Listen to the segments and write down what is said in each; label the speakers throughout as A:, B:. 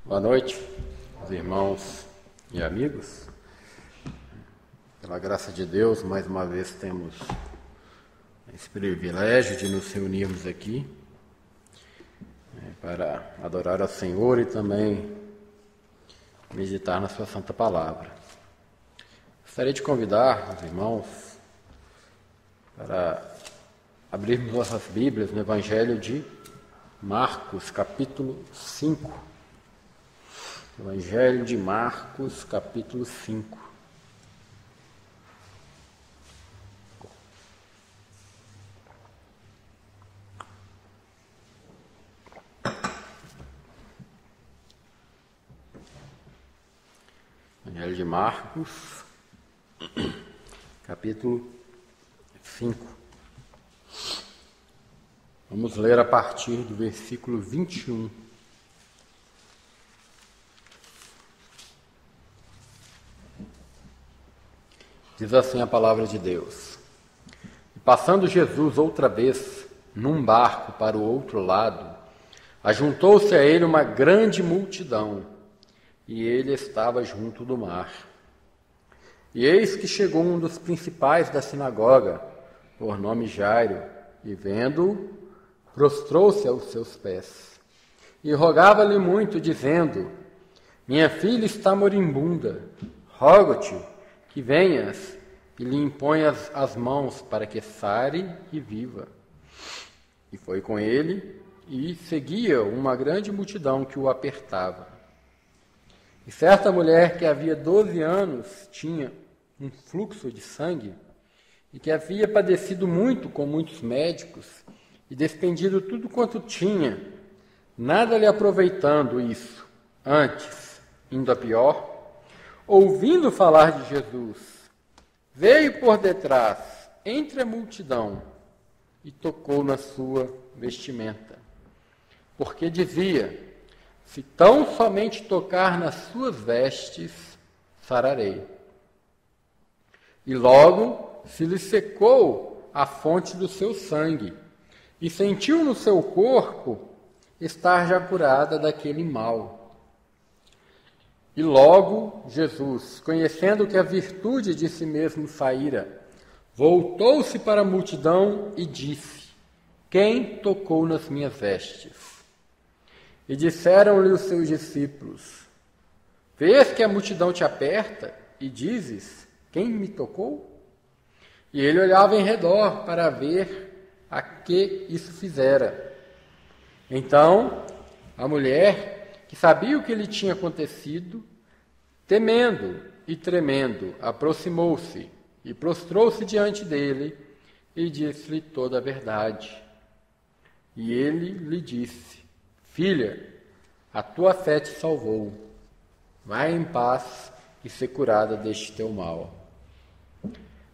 A: Boa noite, os irmãos e amigos. Pela graça de Deus, mais uma vez temos esse privilégio de nos reunirmos aqui para adorar ao Senhor e também meditar na sua santa palavra. Gostaria de convidar os irmãos para abrirmos nossas Bíblias no Evangelho de Marcos, capítulo 5. Evangelho de Marcos, capítulo 5. Evangelho de Marcos, capítulo 5. Vamos ler a partir do versículo 21. Diz assim a palavra de Deus: E passando Jesus outra vez num barco para o outro lado, ajuntou-se a ele uma grande multidão, e ele estava junto do mar. E eis que chegou um dos principais da sinagoga, por nome Jairo, e vendo-o, prostrou-se aos seus pés, e rogava-lhe muito, dizendo: Minha filha está moribunda, rogo-te que venhas e lhe imponhas as mãos para que sare e viva. E foi com ele, e seguia uma grande multidão que o apertava. E certa mulher que havia 12 anos tinha um fluxo de sangue, e que havia padecido muito com muitos médicos, e despendido tudo quanto tinha, nada lhe aproveitando isso, antes, indo a pior, ouvindo falar de Jesus, veio por detrás, entre a multidão, e tocou na sua vestimenta. Porque dizia: Se tão somente tocar nas suas vestes, sararei. E logo se lhe secou a fonte do seu sangue, e sentiu no seu corpo estar já curada daquele mal. E logo Jesus, conhecendo que a virtude de si mesmo saíra, voltou-se para a multidão e disse: Quem tocou nas minhas vestes? E disseram-lhe os seus discípulos: Vês que a multidão te aperta e dizes: Quem me tocou? E ele olhava em redor para ver a que isso fizera. Então a mulher, que sabia o que lhe tinha acontecido, temendo e tremendo, aproximou-se e prostrou-se diante dele e disse-lhe toda a verdade. E ele lhe disse: Filha, a tua fé te salvou. Vai em paz e ser curada deste teu mal.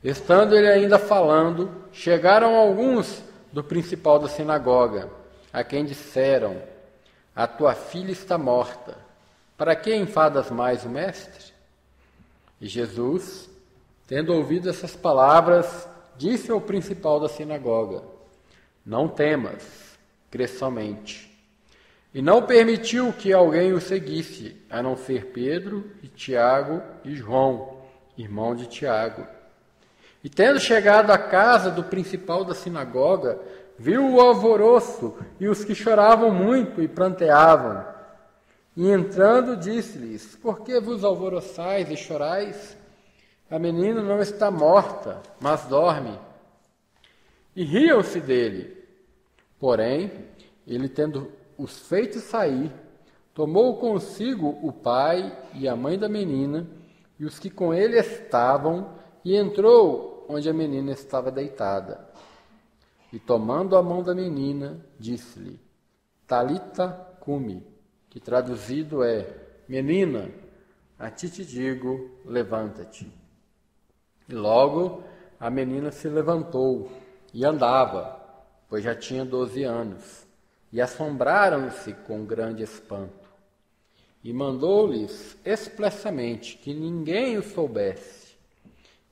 A: Estando ele ainda falando, chegaram alguns do principal da sinagoga, a quem disseram: A tua filha está morta. Para que enfadas mais o mestre? E Jesus, tendo ouvido essas palavras, disse ao principal da sinagoga: Não temas, crê somente. E não permitiu que alguém o seguisse, a não ser Pedro e Tiago e João, irmão de Tiago. E tendo chegado à casa do principal da sinagoga, viu o alvoroço e os que choravam muito e pranteavam. E entrando, disse-lhes: Por que vos alvoroçais e chorais? A menina não está morta, mas dorme. E riam-se dele. Porém, ele, tendo os feito sair, tomou consigo o pai e a mãe da menina e os que com ele estavam, e entrou onde a menina estava deitada. E tomando a mão da menina, disse-lhe: Talita cumi, que traduzido é: Menina, a ti te digo, levanta-te. E logo a menina se levantou e andava, pois já tinha 12 anos, e assombraram-se com grande espanto. E mandou-lhes expressamente que ninguém o soubesse,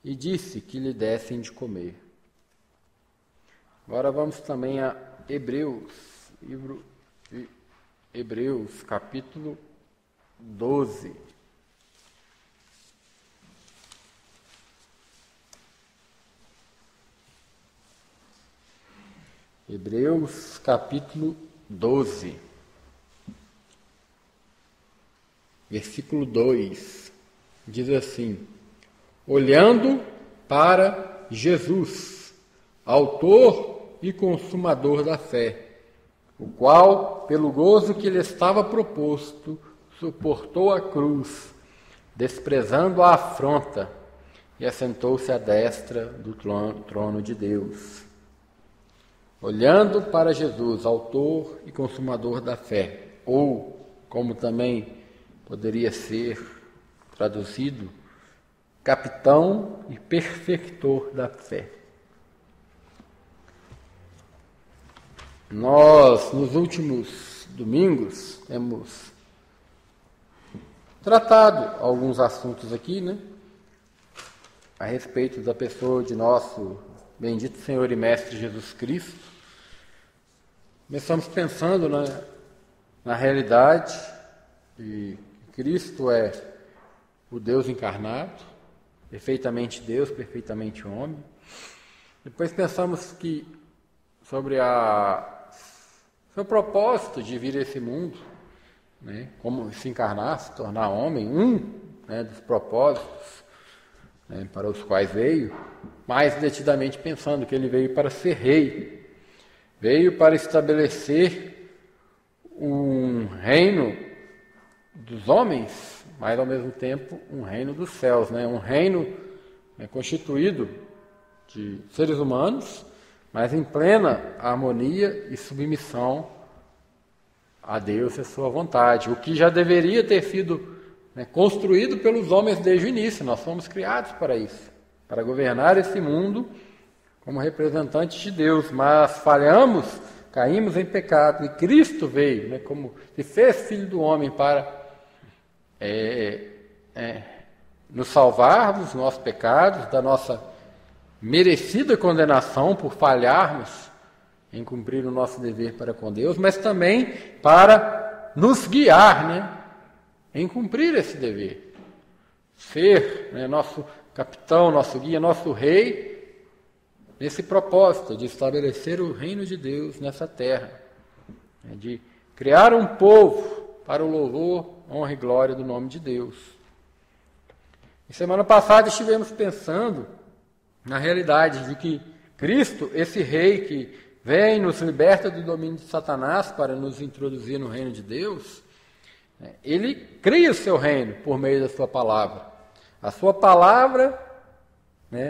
A: e disse que lhe dessem de comer. Agora vamos também a Hebreus, livro de Hebreus, capítulo 12. Hebreus capítulo 12, versículo 2, diz assim: olhando para Jesus, autor e consumador da fé, o qual, pelo gozo que lhe estava proposto, suportou a cruz, desprezando a afronta, e assentou-se à destra do trono de Deus. Olhando para Jesus, autor e consumador da fé, ou, como também poderia ser traduzido, capitão e perfeitor da fé. Nós, nos últimos domingos, temos tratado alguns assuntos aqui, a respeito da pessoa de nosso bendito Senhor e Mestre Jesus Cristo. Começamos pensando na realidade de que Cristo é o Deus encarnado, perfeitamente Deus, perfeitamente homem. Depois pensamos sobre seu propósito de vir a esse mundo, como se encarnar, se tornar homem, dos propósitos para os quais veio, mais detidamente pensando que ele veio para ser rei. Veio para estabelecer um reino dos homens, mas ao mesmo tempo um reino dos céus, um reino constituído de seres humanos, mas em plena harmonia e submissão a Deus e a sua vontade, o que já deveria ter sido construído pelos homens desde o início. Nós fomos criados para isso, para governar esse mundo como representantes de Deus, mas falhamos, caímos em pecado, e Cristo veio, como se fez Filho do Homem para nos salvar dos nossos pecados, da nossa merecida condenação por falharmos em cumprir o nosso dever para com Deus, mas também para nos guiar em cumprir esse dever. Ser nosso capitão, nosso guia, nosso rei, nesse propósito de estabelecer o reino de Deus nessa terra, de criar um povo para o louvor, honra e glória do nome de Deus. E semana passada estivemos pensando na realidade de que Cristo, esse rei que vem, nos liberta do domínio de Satanás para nos introduzir no reino de Deus, ele cria o seu reino por meio da sua palavra. A sua palavra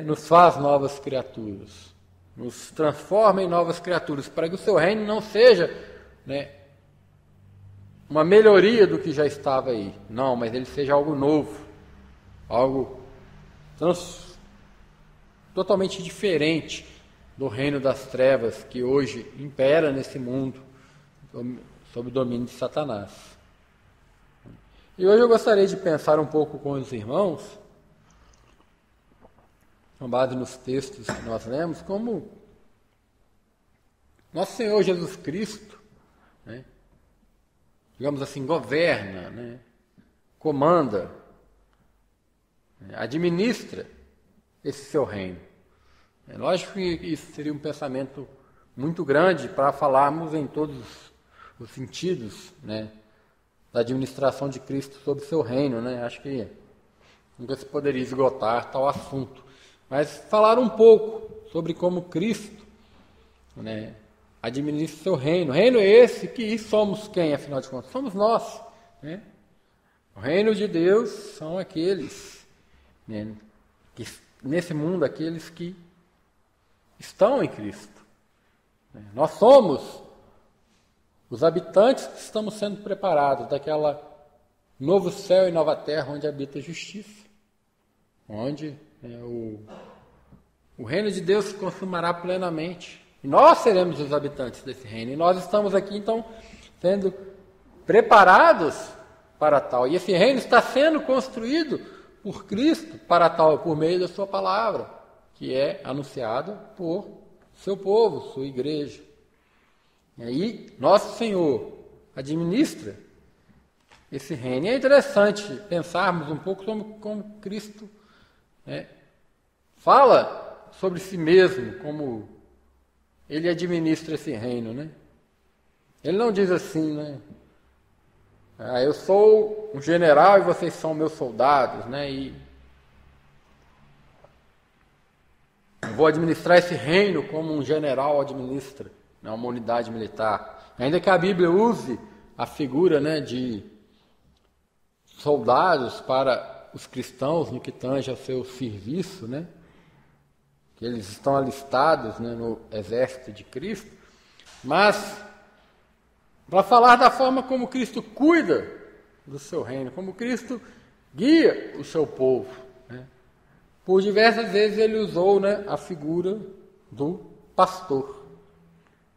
A: nos faz novas criaturas, nos transforma em novas criaturas, para que o seu reino não seja uma melhoria do que já estava aí, não, mas ele seja algo novo, algo totalmente diferente do reino das trevas que hoje impera nesse mundo, sob o domínio de Satanás. E hoje eu gostaria de pensar um pouco com os irmãos, com base nos textos que nós lemos, como nosso Senhor Jesus Cristo, digamos assim, governa, comanda, administra esse seu reino. É lógico que isso seria um pensamento muito grande para falarmos em todos os sentidos, da administração de Cristo sobre o seu reino, Acho que nunca se poderia esgotar tal assunto. Mas falar um pouco sobre como Cristo administra o seu reino. Reino é esse que somos quem, afinal de contas? Somos nós. O reino de Deus são aqueles, que, nesse mundo, aqueles que estão em Cristo. Nós somos os habitantes que estamos sendo preparados daquela novo céu e nova terra onde habita a justiça, onde o reino de Deus se consumará plenamente. E nós seremos os habitantes desse reino. E nós estamos aqui, então, sendo preparados para tal. E esse reino está sendo construído por Cristo para tal, por meio da sua palavra, que é anunciada por seu povo, sua igreja. E aí, nosso Senhor administra esse reino. E é interessante pensarmos um pouco como Cristo, né, fala sobre si mesmo, como ele administra esse reino, né? Ele não diz assim, né? Eu sou um general e vocês são meus soldados, né? E vou administrar esse reino como um general administra, né, uma unidade militar. Ainda que a Bíblia use a figura, né, de soldados para os cristãos no que tange ao seu serviço, né? Que eles estão alistados, né, no exército de Cristo, mas para falar da forma como Cristo cuida do seu reino, como Cristo guia o seu povo, né? Por diversas vezes ele usou, né, a figura do pastor,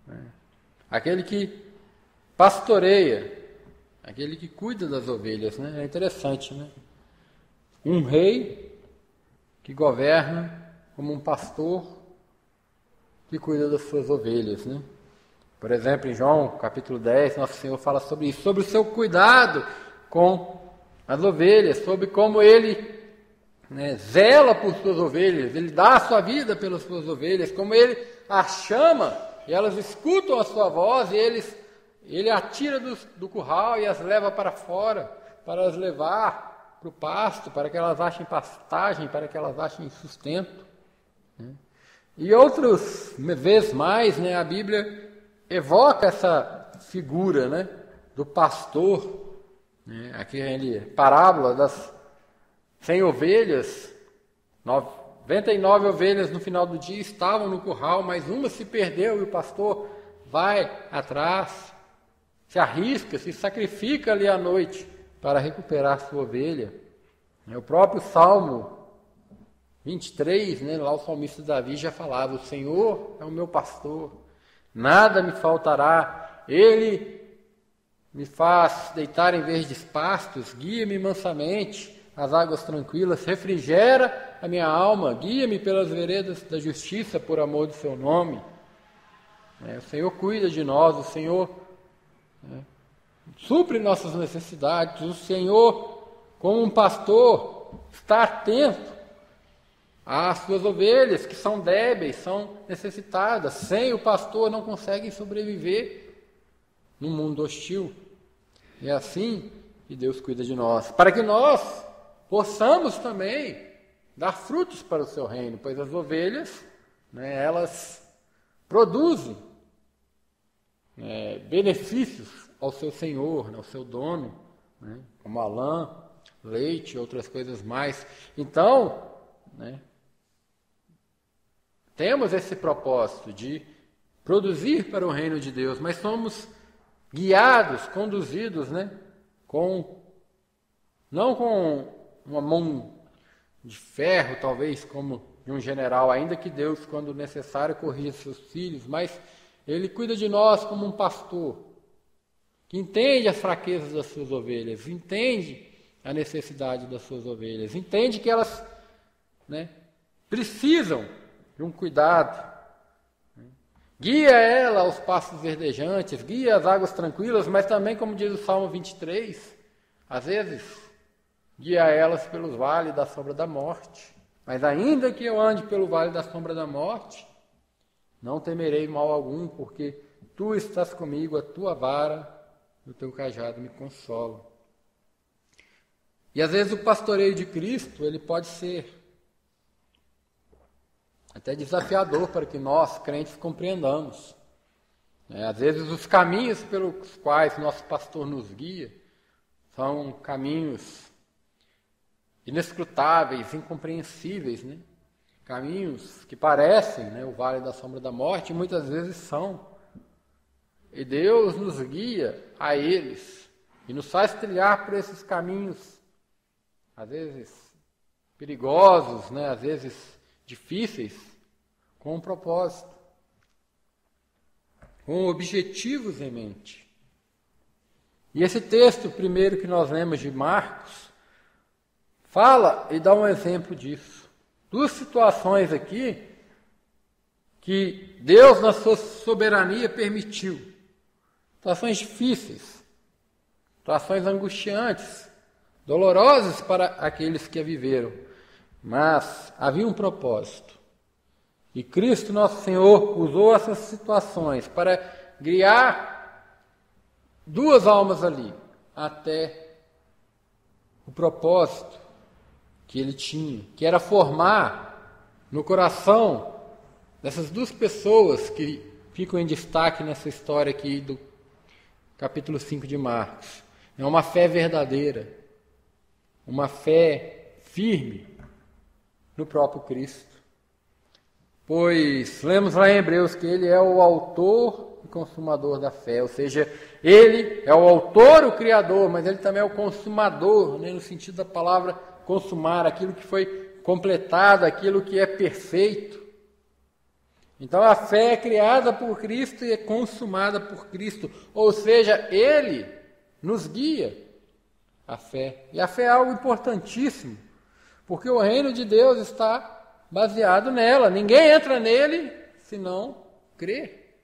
A: né? Aquele que pastoreia, aquele que cuida das ovelhas, né? É interessante, né? Um rei que governa como um pastor que cuida das suas ovelhas, né? Por exemplo, em João capítulo 10, Nosso Senhor fala sobre isso, sobre o seu cuidado com as ovelhas, sobre como ele, né, zela por suas ovelhas, ele dá a sua vida pelas suas ovelhas, como ele as chama e elas escutam a sua voz e ele atira do curral e as leva para fora, para as levar para o pasto, para que elas achem pastagem, para que elas achem sustento, né? E outras vezes mais, né, a Bíblia evoca essa figura, né, do pastor, né, aquele parábola das 100 ovelhas, 99 ovelhas no final do dia estavam no curral, mas uma se perdeu e o pastor vai atrás, se arrisca, se sacrifica ali à noite para recuperar sua ovelha. O próprio Salmo 23, né, lá o salmista Davi já falava: o Senhor é o meu pastor, nada me faltará, Ele me faz deitar em verdes pastos, guia-me mansamente às águas tranquilas, refrigera a minha alma, guia-me pelas veredas da justiça por amor do seu nome. O Senhor cuida de nós, o Senhor, né, supre nossas necessidades, o Senhor, como um pastor, está atento às suas ovelhas, que são débeis, são necessitadas. Sem o pastor não conseguem sobreviver no mundo hostil. E é assim que Deus cuida de nós, para que nós possamos também dar frutos para o seu reino, pois as ovelhas, né, elas produzem benefícios ao seu senhor, né, ao seu dono, né, como a lã, leite e outras coisas mais. Então, né, temos esse propósito de produzir para o reino de Deus, mas somos guiados, conduzidos, né, não com uma mão de ferro, talvez, como de um general, ainda que Deus, quando necessário, corrija seus filhos, mas Ele cuida de nós como um pastor, que entende as fraquezas das suas ovelhas, entende a necessidade das suas ovelhas, entende que elas, né, precisam de um cuidado. Guia ela aos pastos verdejantes, guia as águas tranquilas, mas também, como diz o Salmo 23, às vezes guia elas pelos vales da sombra da morte. Mas ainda que eu ande pelo vale da sombra da morte, não temerei mal algum, porque tu estás comigo, a tua vara e o teu cajado me consolam. E às vezes o pastoreio de Cristo, ele pode ser até desafiador para que nós, crentes, compreendamos. Às vezes os caminhos pelos quais nosso pastor nos guia são caminhos inescrutáveis, incompreensíveis, né? Caminhos que parecem, né, o vale da sombra da morte, e muitas vezes são. E Deus nos guia a eles e nos faz trilhar por esses caminhos, às vezes perigosos, né, às vezes difíceis, com um propósito, com objetivos em mente. E esse texto primeiro que nós lemos de Marcos fala e dá um exemplo disso. Duas situações aqui que Deus, na sua soberania, permitiu. Situações difíceis, situações angustiantes, dolorosas para aqueles que a viveram. Mas havia um propósito. E Cristo, nosso Senhor, usou essas situações para guiar duas almas ali, até o propósito que ele tinha, que era formar no coração dessas duas pessoas que ficam em destaque nessa história aqui do capítulo 5 de Marcos. É uma fé verdadeira, uma fé firme no próprio Cristo. Pois lemos lá em Hebreus que ele é o autor e consumador da fé, ou seja, ele é o autor, o criador, mas ele também é o consumador, né, no sentido da palavra consumar, aquilo que foi completado, aquilo que é perfeito. Então a fé é criada por Cristo e é consumada por Cristo, ou seja, ele nos guia a fé. E a fé é algo importantíssimo, porque o reino de Deus está baseado nela. Ninguém entra nele se não crer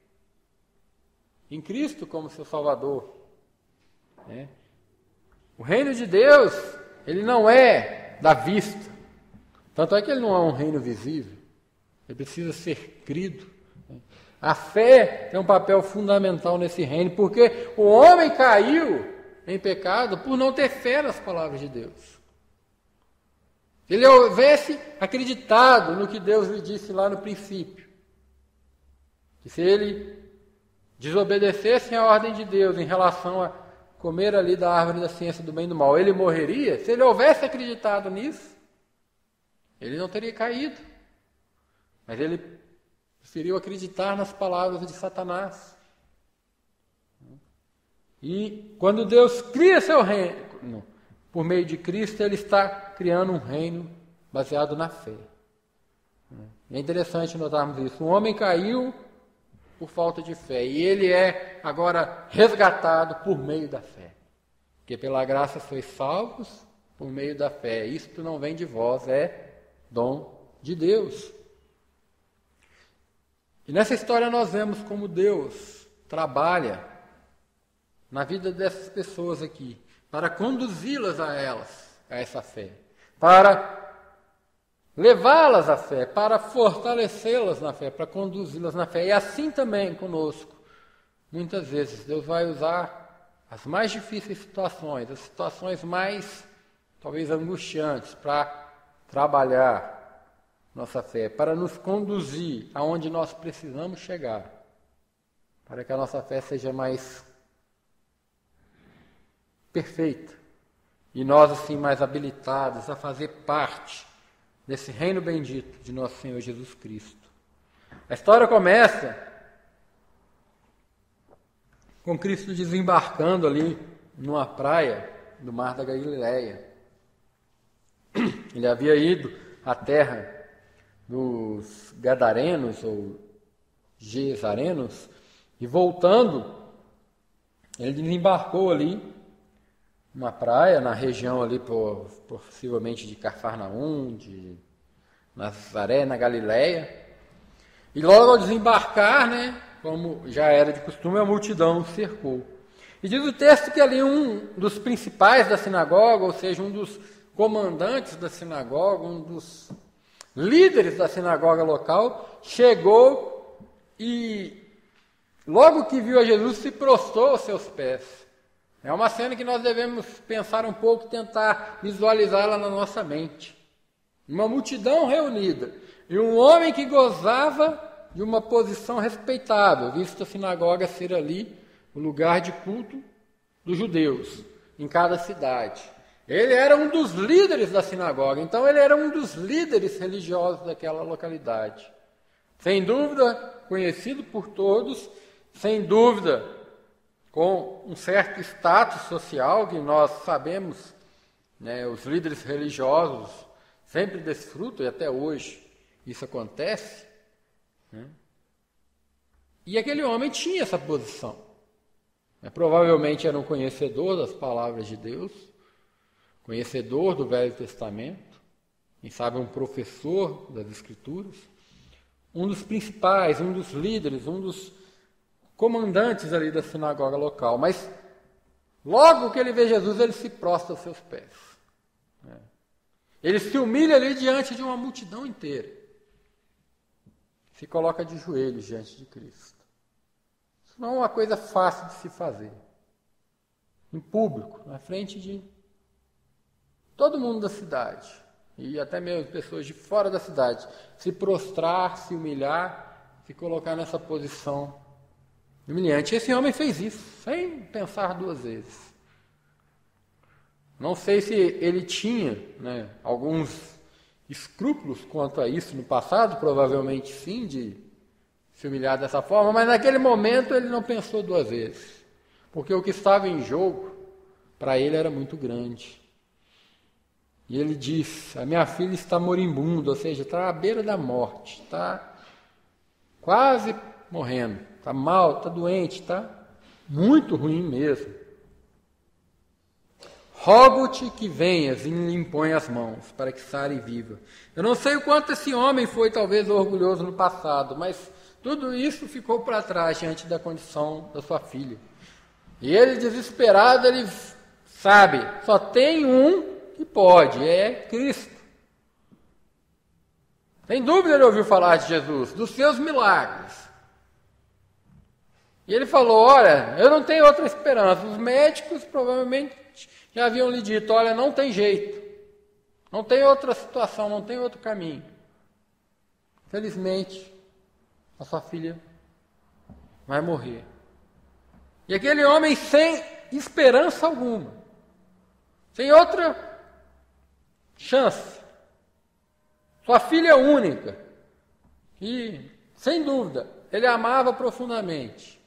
A: em Cristo como seu Salvador. O reino de Deus, ele não é da vista. Tanto é que ele não é um reino visível. Ele precisa ser crido. A fé tem um papel fundamental nesse reino, porque o homem caiu em pecado por não ter fé nas palavras de Deus. Se ele houvesse acreditado no que Deus lhe disse lá no princípio, que se ele desobedecesse à ordem de Deus em relação a comer ali da árvore da ciência do bem e do mal, ele morreria. Se ele houvesse acreditado nisso, ele não teria caído. Mas ele preferiu acreditar nas palavras de Satanás. E quando Deus cria seu reino, por meio de Cristo, ele está criando um reino baseado na fé. É interessante notarmos isso. O homem caiu por falta de fé, e ele é agora resgatado por meio da fé. Porque pela graça sois salvos por meio da fé. Isto não vem de vós, é dom de Deus. E nessa história nós vemos como Deus trabalha na vida dessas pessoas aqui, para conduzi-las a essa fé, para levá-las à fé, para fortalecê-las na fé, para conduzi-las na fé. E assim também conosco. Muitas vezes Deus vai usar as mais difíceis situações, as situações mais, talvez, angustiantes, para trabalhar nossa fé, para nos conduzir aonde nós precisamos chegar, para que a nossa fé seja mais perfeita e nós assim mais habilitados a fazer parte desse reino bendito de nosso Senhor Jesus Cristo. A história começa com Cristo desembarcando ali numa praia do Mar da Galileia. Ele havia ido à terra dos Gadarenos ou Gesarenos e voltando, ele desembarcou ali numa praia, na região ali, possivelmente de Cafarnaum, de Nazaré, na Galileia. E logo ao desembarcar, como já era de costume, a multidão o cercou. E diz o texto que ali um dos principais da sinagoga, ou seja, um dos comandantes da sinagoga, um dos líderes da sinagoga local, chegou e logo que viu a Jesus se prostrou aos seus pés. É uma cena que nós devemos pensar um pouco e tentar visualizá-la na nossa mente. Uma multidão reunida e um homem que gozava de uma posição respeitável, visto a sinagoga ser ali o lugar de culto dos judeus, em cada cidade. Ele era um dos líderes da sinagoga, então ele era um dos líderes religiosos daquela localidade. Sem dúvida, conhecido por todos, sem dúvida, com um certo status social que nós sabemos, os líderes religiosos sempre desfrutam, e até hoje isso acontece. E aquele homem tinha essa posição. Provavelmente era um conhecedor das palavras de Deus, conhecedor do Velho Testamento, quem sabe um professor das Escrituras, um dos principais, um dos líderes, um dos comandantes ali da sinagoga local. Mas Logo que ele vê Jesus, ele se prostra aos seus pés. Ele se humilha ali diante de uma multidão inteira. Se coloca de joelhos diante de Cristo. Isso não é uma coisa fácil de se fazer. Em público, na frente de todo mundo da cidade. E até mesmo pessoas de fora da cidade. Se prostrar, se humilhar, se colocar nessa posição humilhante. Esse homem fez isso, sem pensar duas vezes. Não sei se ele tinha alguns escrúpulos quanto a isso no passado, provavelmente sim, de se humilhar dessa forma, mas naquele momento ele não pensou duas vezes, porque o que estava em jogo para ele era muito grande. E ele diz: a minha filha está moribunda, ou seja, está à beira da morte, está quase morrendo, está mal, está doente, está muito ruim mesmo. Rogo-te que venhas e lhe impõe as mãos, para que sare viva. Eu não sei o quanto esse homem foi talvez orgulhoso no passado, mas tudo isso ficou para trás diante da condição da sua filha. E ele, desesperado, ele sabe, só tem um que pode, é Cristo. Sem dúvida ele ouviu falar de Jesus, dos seus milagres. E ele falou: olha, eu não tenho outra esperança. Os médicos provavelmente já haviam lhe dito: olha, não tem jeito, não tem outra situação, não tem outro caminho. Felizmente, a sua filha vai morrer. E aquele homem, sem esperança alguma, sem outra chance, sua filha única, e sem dúvida ele amava profundamente,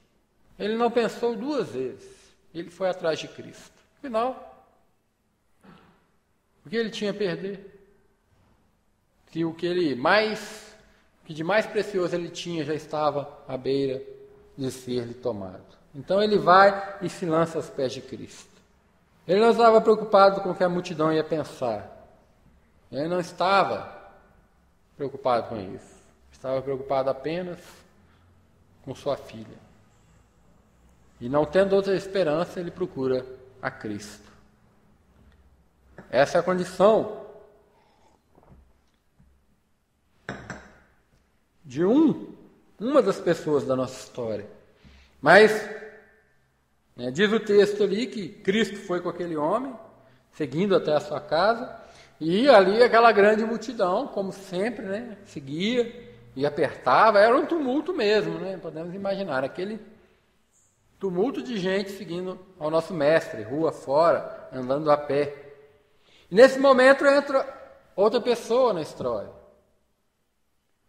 A: ele não pensou duas vezes, ele foi atrás de Cristo. Afinal, o que ele tinha a perder? Se o que de mais precioso ele tinha já estava à beira de ser-lhe tomado. Então ele vai e se lança aos pés de Cristo. Ele não estava preocupado com o que a multidão ia pensar. Ele não estava preocupado com isso. Estava preocupado apenas com sua filha. E não tendo outra esperança, ele procura a Cristo. Essa é a condição de uma das pessoas da nossa história. Mas diz o texto ali que Cristo foi com aquele homem, seguindo até a sua casa, e ali aquela grande multidão, como sempre, seguia e apertava. Era um tumulto mesmo, podemos imaginar, aquele tumulto de gente seguindo ao nosso mestre, rua fora, andando a pé. E nesse momento entra outra pessoa na história.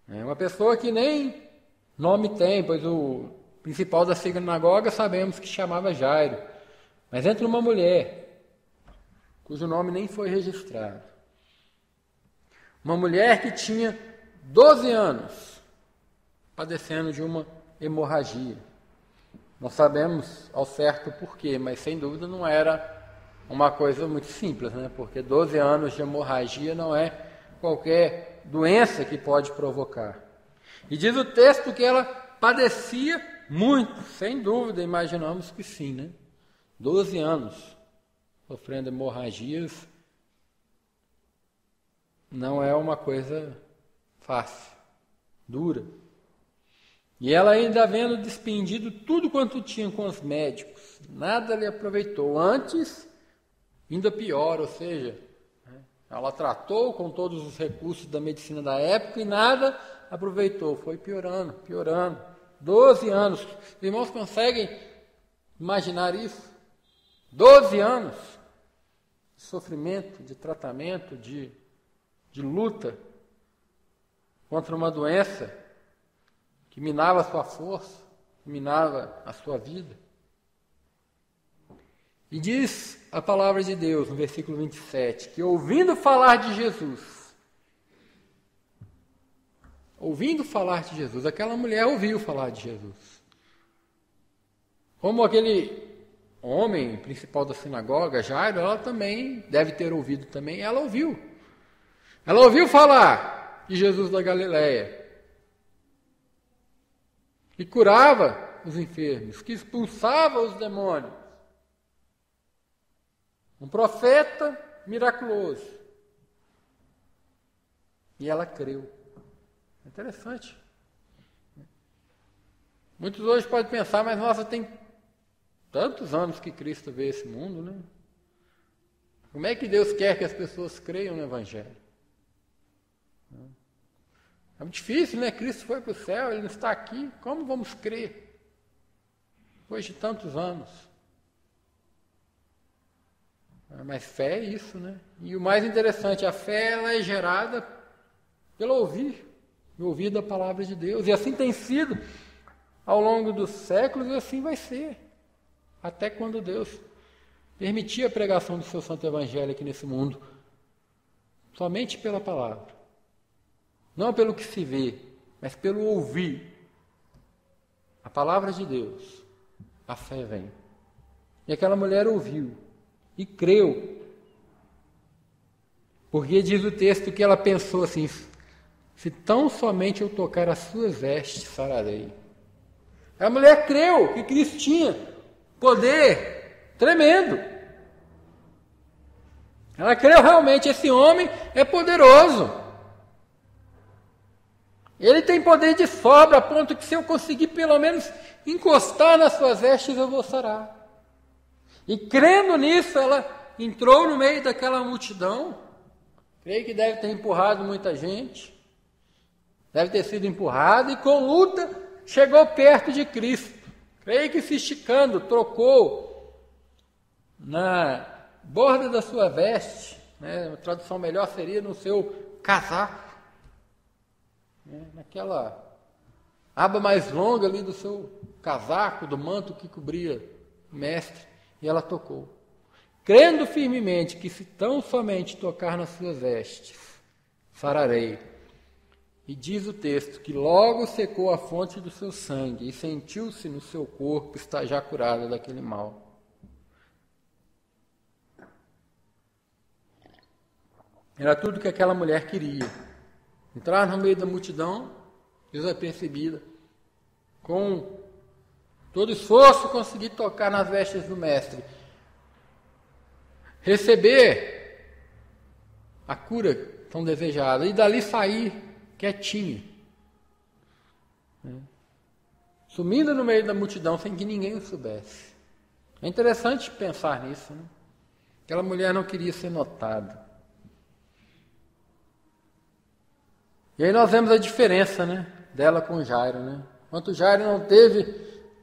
A: Uma pessoa que nem nome tem, pois o principal da sinagoga sabemos que chamava Jairo. Mas entra uma mulher, cujo nome nem foi registrado. Uma mulher que tinha 12 anos, padecendo de uma hemorragia. Não sabemos ao certo o porquê, mas sem dúvida não era uma coisa muito simples, porque 12 anos de hemorragia não é qualquer doença que pode provocar. E diz o texto que ela padecia muito, sem dúvida, imaginamos que sim, 12 anos sofrendo hemorragias não é uma coisa fácil, dura. E ela ainda havendo despendido tudo quanto tinha com os médicos, nada lhe aproveitou. Antes, ainda pior, ou seja, ela tratou com todos os recursos da medicina da época e nada aproveitou. Foi piorando, piorando. 12 anos. Os irmãos conseguem imaginar isso? 12 anos de sofrimento, de tratamento, de luta contra uma doença que minava a sua força, que minava a sua vida. E diz a palavra de Deus, no versículo 27, que ouvindo falar de Jesus, aquela mulher ouviu falar de Jesus. Como aquele homem principal da sinagoga, Jairo, ela também deve ter ouvido também, ela ouviu. Ela ouviu falar de Jesus da Galileia, que curava os enfermos, que expulsava os demônios. um profeta miraculoso. E ela creu. Interessante. Muitos hoje podem pensar, mas nossa, tem tantos anos que Cristo veio a esse mundo, né? Como é que Deus quer que as pessoas creiam no Evangelho? É muito difícil, né? Cristo foi para o céu, Ele não está aqui. Como vamos crer? Depois de tantos anos. Mas fé é isso, né? E o mais interessante, a fé ela é gerada pelo ouvir da palavra de Deus. E assim tem sido ao longo dos séculos, e assim vai ser. Até quando Deus permitir a pregação do seu santo evangelho aqui nesse mundo. Somente pela palavra. Não pelo que se vê, mas pelo ouvir a palavra de Deus. A fé vem. E aquela mulher ouviu e creu. Porque diz o texto que ela pensou assim: se tão somente eu tocar as suas vestes, sararei. A mulher creu que Cristo tinha poder tremendo. Ela creu realmente, esse homem é poderoso. Ele tem poder de sobra, a ponto que se eu conseguir pelo menos encostar nas suas vestes, eu vou sarar. E crendo nisso, ela entrou no meio daquela multidão. Creio que deve ter empurrado muita gente. Deve ter sido empurrada e com luta chegou perto de Cristo. Creio que se esticando, trocou na borda da sua veste, né? A tradução melhor seria no seu casaco. Naquela aba mais longa ali do seu casaco, do manto que cobria o mestre, e ela tocou. Crendo firmemente que se tão somente tocar nas suas vestes, sararei. E diz o texto que logo secou a fonte do seu sangue e sentiu-se no seu corpo estar já curada daquele mal. Era tudo que aquela mulher queria. Entrar no meio da multidão, desapercebida, com todo esforço conseguir tocar nas vestes do mestre. Receber a cura tão desejada e dali sair quietinha. Sumindo no meio da multidão sem que ninguém o soubesse. É interessante pensar nisso, né? Aquela mulher não queria ser notada. E aí nós vemos a diferença, né, dela com Jairo, né? Enquanto Jairo não teve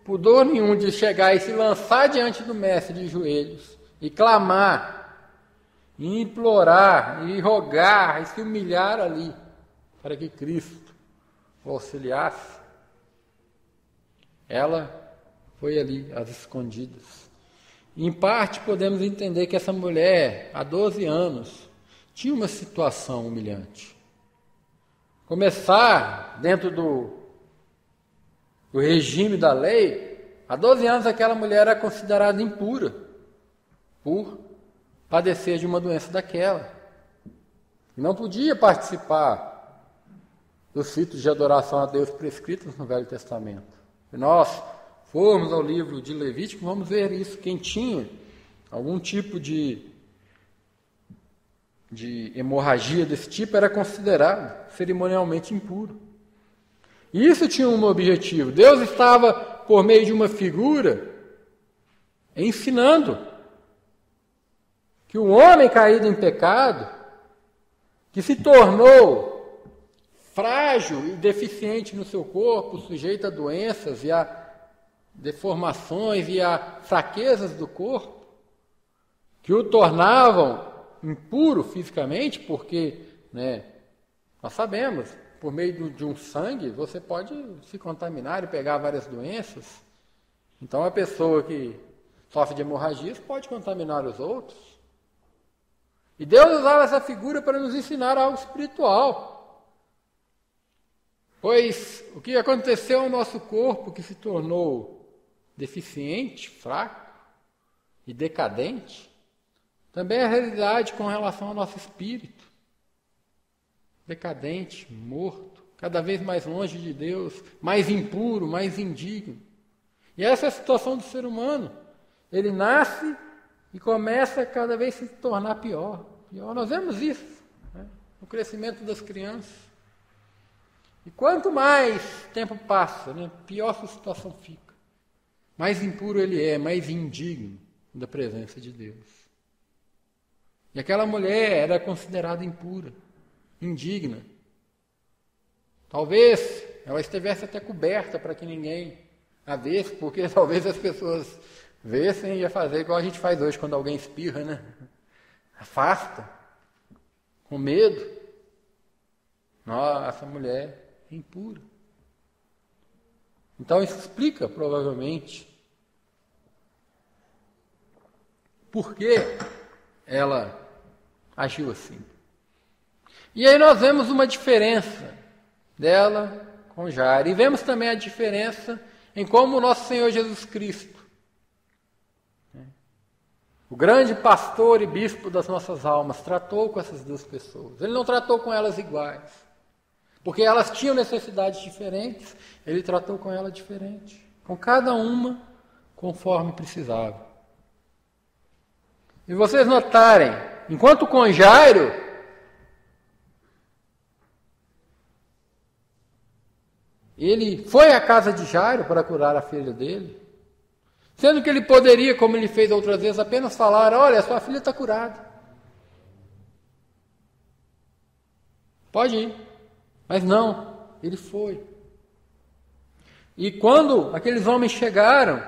A: pudor nenhum de chegar e se lançar diante do mestre de joelhos e clamar, e implorar, e rogar, e se humilhar ali para que Cristo o auxiliasse, ela foi ali às escondidas. E, em parte podemos entender que essa mulher, há 12 anos, tinha uma situação humilhante. Começar dentro do regime da lei, há 12 anos aquela mulher era considerada impura por padecer de uma doença daquela. E não podia participar dos ritos de adoração a Deus prescritos no Velho Testamento. Se nós formos ao livro de Levítico, vamos ver isso. Quem tinha algum tipo de hemorragia desse tipo era considerado cerimonialmente impuro. E isso tinha um objetivo. Deus estava, por meio de uma figura, ensinando que o homem caído em pecado, que se tornou frágil e deficiente no seu corpo, sujeito a doenças e a deformações e a fraquezas do corpo, que o tornavam impuro fisicamente, porque, né, nós sabemos, por meio de um sangue, você pode se contaminar e pegar várias doenças. Então, a pessoa que sofre de hemorragias pode contaminar os outros. E Deus usava essa figura para nos ensinar algo espiritual. Pois o que aconteceu ao nosso corpo, que se tornou deficiente, fraco e decadente, também é a realidade com relação ao nosso espírito. Decadente, morto, cada vez mais longe de Deus, mais impuro, mais indigno. E essa é a situação do ser humano. Ele nasce e começa a cada vez se tornar pior. Nós vemos isso, né? No crescimento das crianças. E quanto mais tempo passa, né, pior sua situação fica. Mais impuro ele é, mais indigno da presença de Deus. E aquela mulher era considerada impura, indigna. Talvez ela estivesse até coberta para que ninguém a visse, porque talvez as pessoas vissem e ia fazer igual a gente faz hoje quando alguém espirra, né? Afasta, com medo. Nossa, essa mulher é impura. Então isso explica, provavelmente, por que ela agiu assim. E aí nós vemos uma diferença dela com Jairo. E vemos também a diferença em como o nosso Senhor Jesus Cristo, o grande pastor e bispo das nossas almas, tratou com essas duas pessoas. Ele não tratou com elas iguais, porque elas tinham necessidades diferentes, ele tratou com ela diferente, com cada uma conforme precisava. E vocês notarem, enquanto com Jairo, ele foi à casa de Jairo para curar a filha dele, sendo que ele poderia, como ele fez outras vezes, apenas falar: olha, sua filha está curada. Pode ir. Mas não, ele foi. E quando aqueles homens chegaram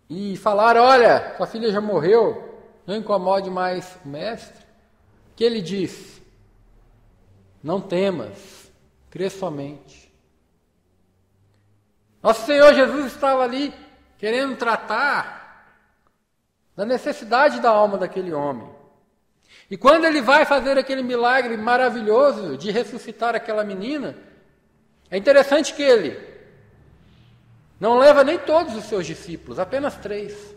A: e falaram: olha, sua filha já morreu, não incomode mais o mestre, que ele disse: não temas, crê somente. Nosso Senhor Jesus estava ali querendo tratar da necessidade da alma daquele homem. E quando ele vai fazer aquele milagre maravilhoso de ressuscitar aquela menina, é interessante que ele não leva nem todos os seus discípulos, apenas 3.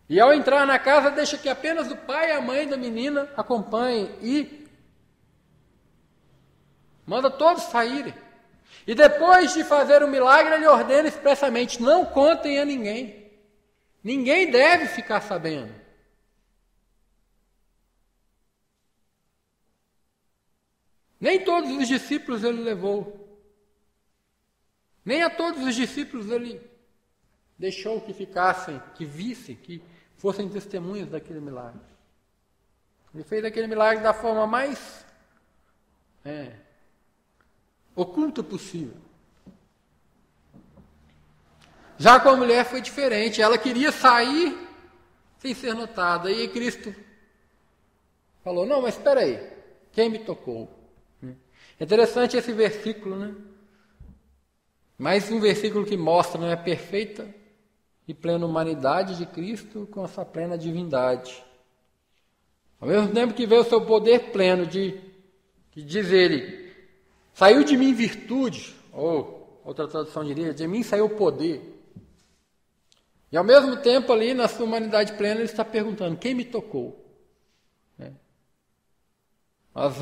A: E ao entrar na casa, deixa que apenas o pai e a mãe da menina acompanhem e manda todos saírem. E depois de fazer o milagre, ele ordena expressamente: não contem a ninguém. Ninguém deve ficar sabendo. Nem todos os discípulos ele levou. Nem a todos os discípulos ele deixou que ficassem, que vissem, que fossem testemunhas daquele milagre. Ele fez aquele milagre da forma mais oculta possível. Já com a mulher foi diferente. Ela queria sair sem ser notada. E Cristo falou: não, mas espera aí, quem me tocou? É interessante esse versículo, né? Mais um versículo que mostra, né, a perfeita e plena humanidade de Cristo com a sua plena divindade. Ao mesmo tempo que veio o seu poder pleno, que diz ele: saiu de mim virtude, ou outra tradução diria: de mim saiu o poder. E ao mesmo tempo ali, na sua humanidade plena, ele está perguntando: quem me tocou? Nós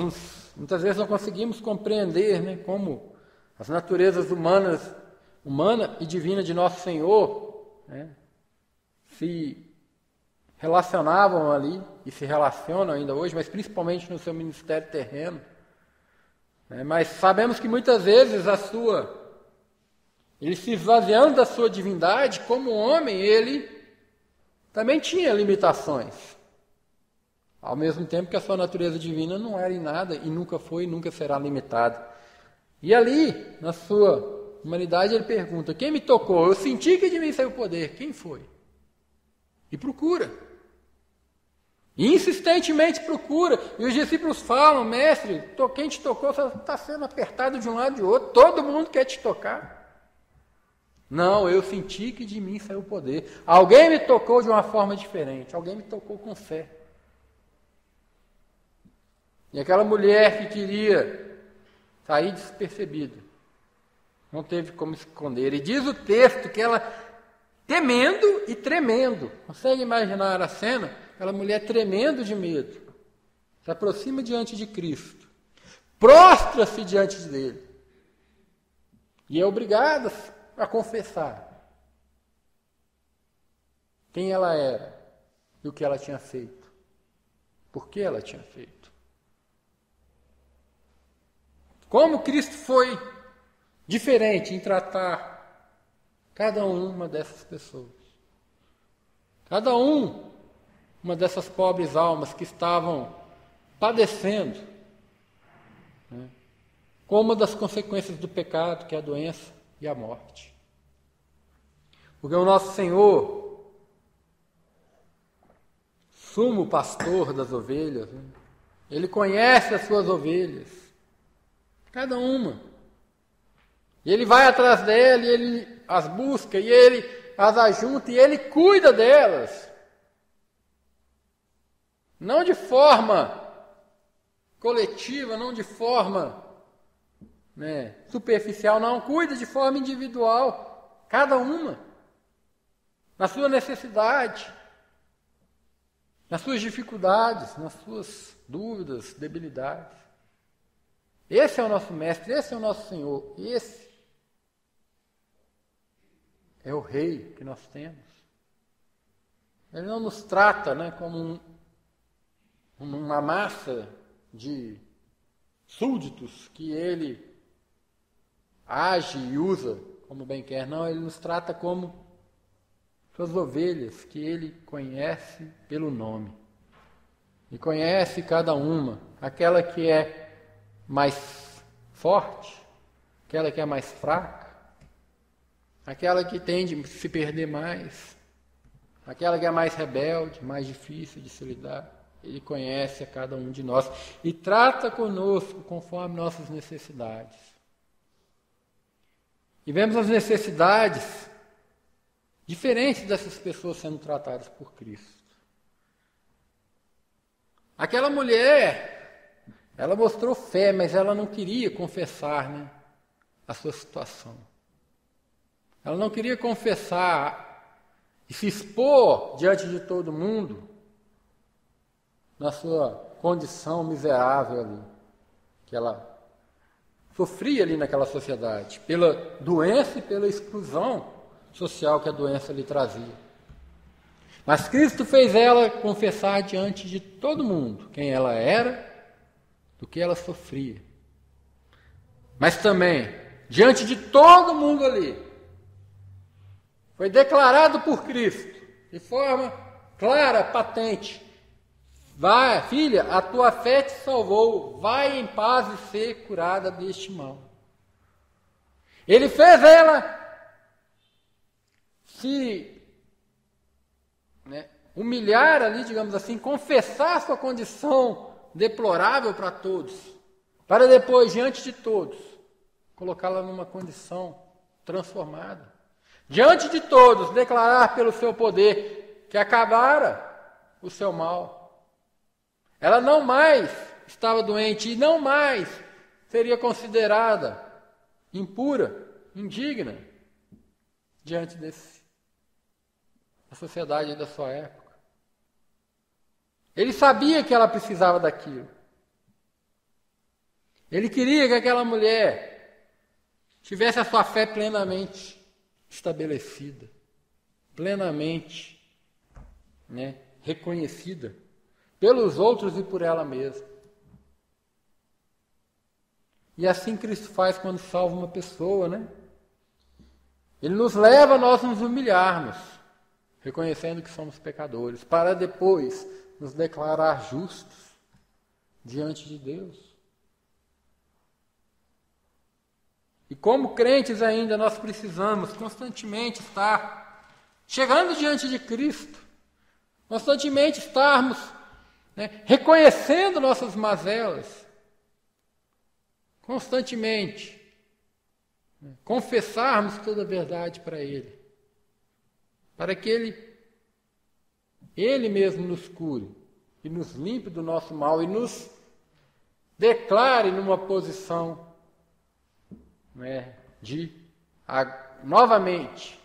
A: muitas vezes não conseguimos compreender, né, como as naturezas humana e divina de nosso Senhor, né, se relacionavam ali e se relacionam ainda hoje, mas principalmente no seu ministério terreno. Mas sabemos que muitas vezes ele se esvaziando da sua divindade, como homem, ele também tinha limitações. Ao mesmo tempo que a sua natureza divina não era em nada e nunca foi e nunca será limitada. E ali, na sua humanidade, ele pergunta: quem me tocou? Eu senti que de mim saiu o poder. Quem foi? E procura. E insistentemente procura. E os discípulos falam: mestre, quem te tocou? Você está sendo apertado de um lado e de outro. Todo mundo quer te tocar. Não, eu senti que de mim saiu o poder. Alguém me tocou de uma forma diferente. Alguém me tocou com fé. E aquela mulher que queria sair despercebida não teve como esconder. E diz o texto que ela, temendo e tremendo, consegue imaginar a cena? Aquela mulher tremendo de medo, se aproxima diante de Cristo, prostra-se diante dele e é obrigada a confessar: quem ela era e o que ela tinha feito. Por que ela tinha feito. Como Cristo foi diferente em tratar cada uma dessas pessoas. Cada uma dessas pobres almas que estavam padecendo, né, com uma das consequências do pecado, que é a doença e a morte. Porque o nosso Senhor, sumo pastor das ovelhas, né, Ele conhece as suas ovelhas, cada uma. E Ele vai atrás dela, e Ele as busca, e Ele as ajunta, e Ele cuida delas. Não de forma coletiva, não de forma superficial, não. Cuida de forma individual, cada uma, na sua necessidade, nas suas dificuldades, nas suas dúvidas, debilidades. Esse é o nosso Mestre, esse é o nosso Senhor, esse é o Rei que nós temos. Ele não nos trata como uma massa de súditos que Ele age e usa como bem quer. Não, Ele nos trata como suas ovelhas, que Ele conhece pelo nome. E conhece cada uma, aquela que é mais forte, aquela que é mais fraca, aquela que tende a se perder mais, aquela que é mais rebelde, mais difícil de se lidar. Ele conhece a cada um de nós e trata conosco conforme nossas necessidades. E vemos as necessidades diferentes dessas pessoas sendo tratadas por Cristo. Aquela mulher, ela mostrou fé, mas ela não queria confessar a sua situação. Ela não queria confessar e se expor diante de todo mundo na sua condição miserável ali, que ela sofria ali naquela sociedade, pela doença e pela exclusão social que a doença lhe trazia. Mas Cristo fez ela confessar diante de todo mundo quem ela era, do que ela sofria. Mas também, diante de todo mundo ali, foi declarado por Cristo, de forma clara, patente: vai, filha, a tua fé te salvou, vai em paz e ser curada deste mal. Ele fez ela se humilhar ali, digamos assim, confessar sua condição deplorável para todos, para depois, diante de todos, colocá-la numa condição transformada. Diante de todos, declarar pelo seu poder que acabara o seu mal. Ela não mais estava doente e não mais seria considerada impura, indigna, diante da sociedade da sua época. Ele sabia que ela precisava daquilo. Ele queria que aquela mulher tivesse a sua fé plenamente estabelecida, plenamente reconhecida pelos outros e por ela mesma. E assim Cristo faz quando salva uma pessoa, Ele nos leva a nós nos humilharmos, reconhecendo que somos pecadores, para depois nos declarar justos diante de Deus. E como crentes ainda, nós precisamos constantemente estar chegando diante de Cristo, constantemente estarmos reconhecendo nossas mazelas, constantemente confessarmos toda a verdade para Ele, para que Ele mesmo nos cure e nos limpe do nosso mal e nos declare numa posição novamente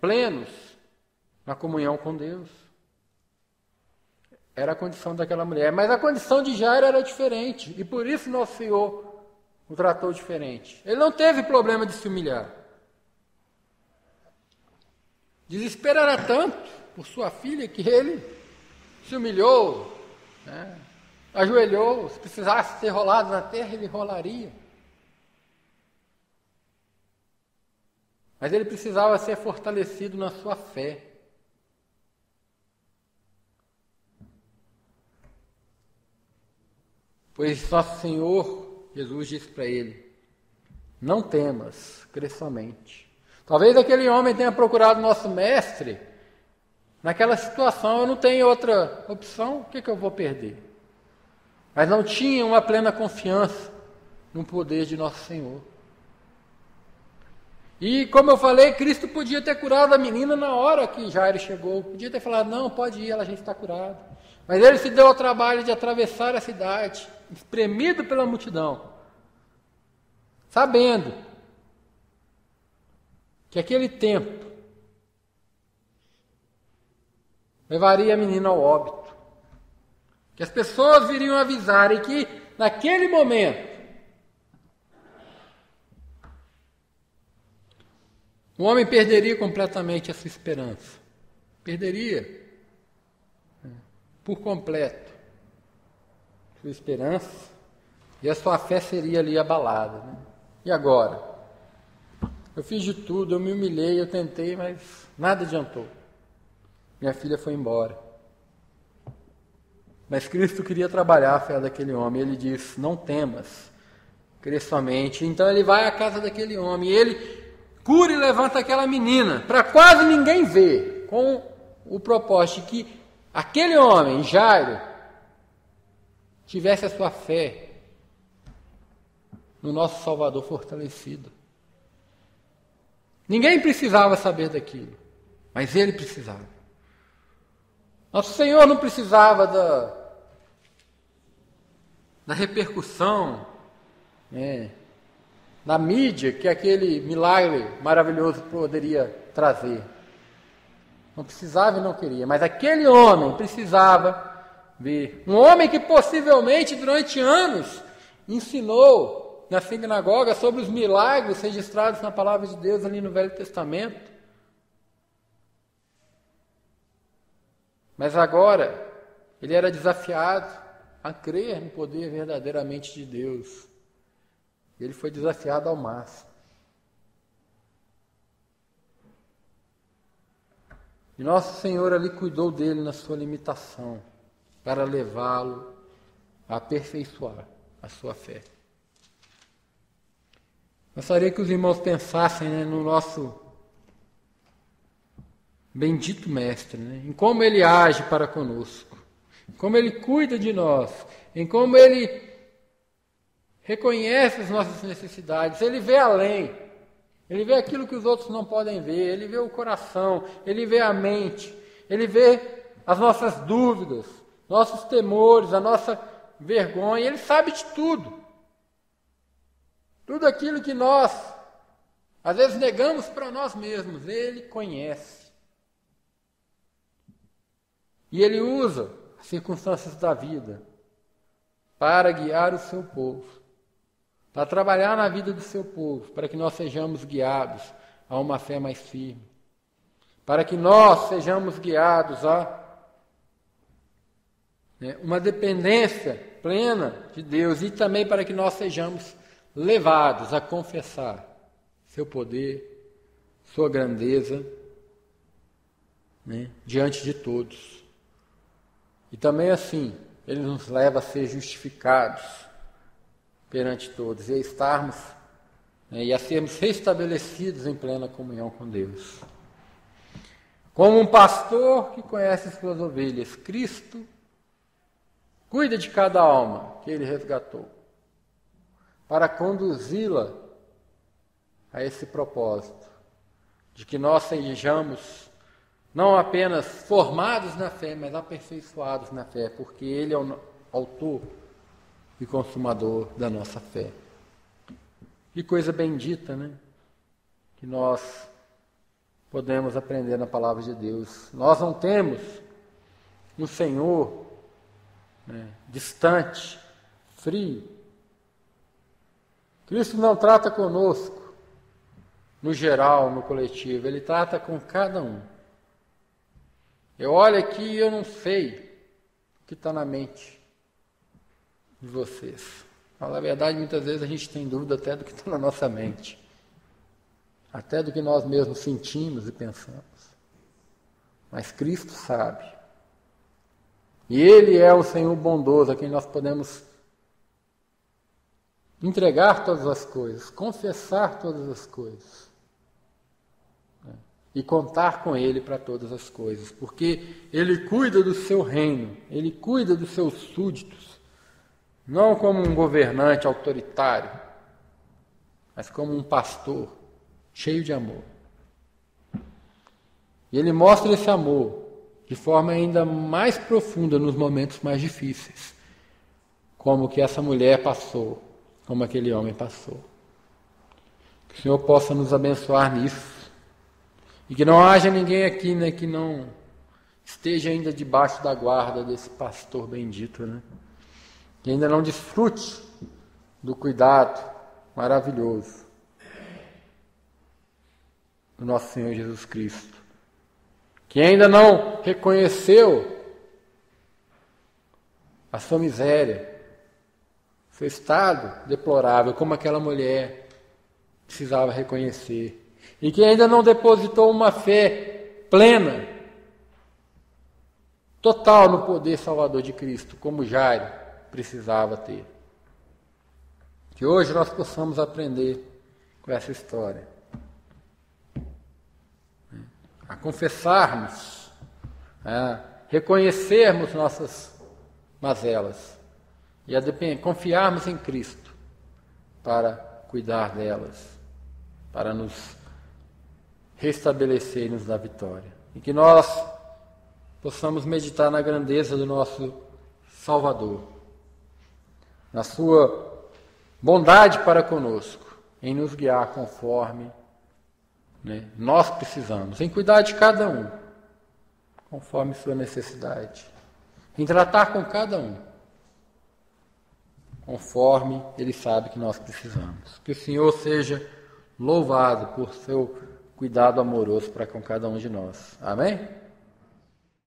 A: plenos na comunhão com Deus. Era a condição daquela mulher, mas a condição de Jairo era diferente, e por isso nosso Senhor o tratou diferente. Ele não teve problema de se humilhar. desespero era tanto por sua filha que ele se humilhou, né? Ajoelhou, se precisasse ser rolado na terra, ele rolaria. Mas ele precisava ser fortalecido na sua fé. Pois nosso Senhor Jesus disse para ele: não temas, crê somente. Talvez aquele homem tenha procurado nosso mestre naquela situação. Eu não tenho outra opção, o que eu vou perder? Mas não tinha uma plena confiança no poder de nosso Senhor. E como eu falei, Cristo podia ter curado a menina na hora que Jairo chegou. Podia ter falado: não, pode ir, ela já está curada. Mas ele se deu ao trabalho de atravessar a cidade, espremido pela multidão, sabendo que aquele tempo levaria a menina ao óbito, que as pessoas viriam avisar e que naquele momento o homem perderia completamente a sua esperança, perderia por completo sua esperança, e a sua fé seria ali abalada, né? E agora? Eu fiz de tudo, eu me humilhei, eu tentei, mas nada adiantou. Minha filha foi embora. Mas Cristo queria trabalhar a fé daquele homem. Ele diz: não temas, crê somente. Então ele vai à casa daquele homem, e ele cura e levanta aquela menina, para quase ninguém ver, com o propósito de que aquele homem, Jairo, tivesse a sua fé no nosso Salvador fortalecido. Ninguém precisava saber daquilo, mas ele precisava. Nosso Senhor não precisava da repercussão, da mídia que aquele milagre maravilhoso poderia trazer. Não precisava e não queria, mas aquele homem precisava ver. Um homem que possivelmente durante anos ensinou na sinagoga sobre os milagres registrados na palavra de Deus ali no Velho Testamento. Mas agora ele era desafiado a crer no poder verdadeiramente de Deus. Ele foi desafiado ao máximo. E nosso Senhor ali cuidou dele na sua limitação, para levá-lo a aperfeiçoar a sua fé. Gostaria que os irmãos pensassem, no nosso bendito Mestre, em como ele age para conosco, em como ele cuida de nós, em como ele reconhece as nossas necessidades, ele vê além, ele vê aquilo que os outros não podem ver, ele vê o coração, ele vê a mente, ele vê as nossas dúvidas, nossos temores, a nossa vergonha, ele sabe de tudo. Tudo aquilo que nós, às vezes, negamos para nós mesmos, ele conhece. E ele usa as circunstâncias da vida para guiar o seu povo, para trabalhar na vida do seu povo, para que nós sejamos guiados a uma fé mais firme, para que nós sejamos guiados a uma dependência plena de Deus, e também para que nós sejamos levados a confessar seu poder, sua grandeza, diante de todos. E também assim, ele nos leva a ser justificados perante todos, e a estarmos, e a sermos restabelecidos em plena comunhão com Deus. Como um pastor que conhece suas ovelhas, Cristo cuida de cada alma que ele resgatou, para conduzi-la a esse propósito, de que nós sejamos não apenas formados na fé, mas aperfeiçoados na fé, porque ele é o autor e consumador da nossa fé. Que coisa bendita, que nós podemos aprender na palavra de Deus. Nós não temos um Senhor distante, frio. Cristo não trata conosco no geral, no coletivo, ele trata com cada um. Eu olho aqui e eu não sei o que está na mente de vocês. Na verdade, muitas vezes a gente tem dúvida até do que está na nossa mente. Até do que nós mesmos sentimos e pensamos. Mas Cristo sabe. E Ele é o Senhor bondoso, a quem nós podemos entregar todas as coisas, confessar todas as coisas. E contar com Ele para todas as coisas. Porque Ele cuida do seu reino, Ele cuida dos seus súditos. Não como um governante autoritário, mas como um pastor cheio de amor. E Ele mostra esse amor de forma ainda mais profunda nos momentos mais difíceis, como que essa mulher passou, como aquele homem passou. Que o Senhor possa nos abençoar nisso, e que não haja ninguém aqui, né, que não esteja ainda debaixo da guarda desse pastor bendito, né, que ainda não desfrute do cuidado maravilhoso do nosso Senhor Jesus Cristo, que ainda não reconheceu a sua miséria, seu estado deplorável, como aquela mulher precisava reconhecer, e que ainda não depositou uma fé plena, total no poder salvador de Cristo, como Jairo precisava ter. Que hoje nós possamos aprender com essa história. A confessarmos, a reconhecermos nossas mazelas e a confiarmos em Cristo para cuidar delas, para nos restabelecer e nos dar vitória. E que nós possamos meditar na grandeza do nosso Salvador, na sua bondade para conosco, em nos guiar conforme nós precisamos, em cuidar de cada um, conforme sua necessidade, em tratar com cada um, conforme Ele sabe que nós precisamos. Que o Senhor seja louvado por seu cuidado amoroso para com cada um de nós. Amém?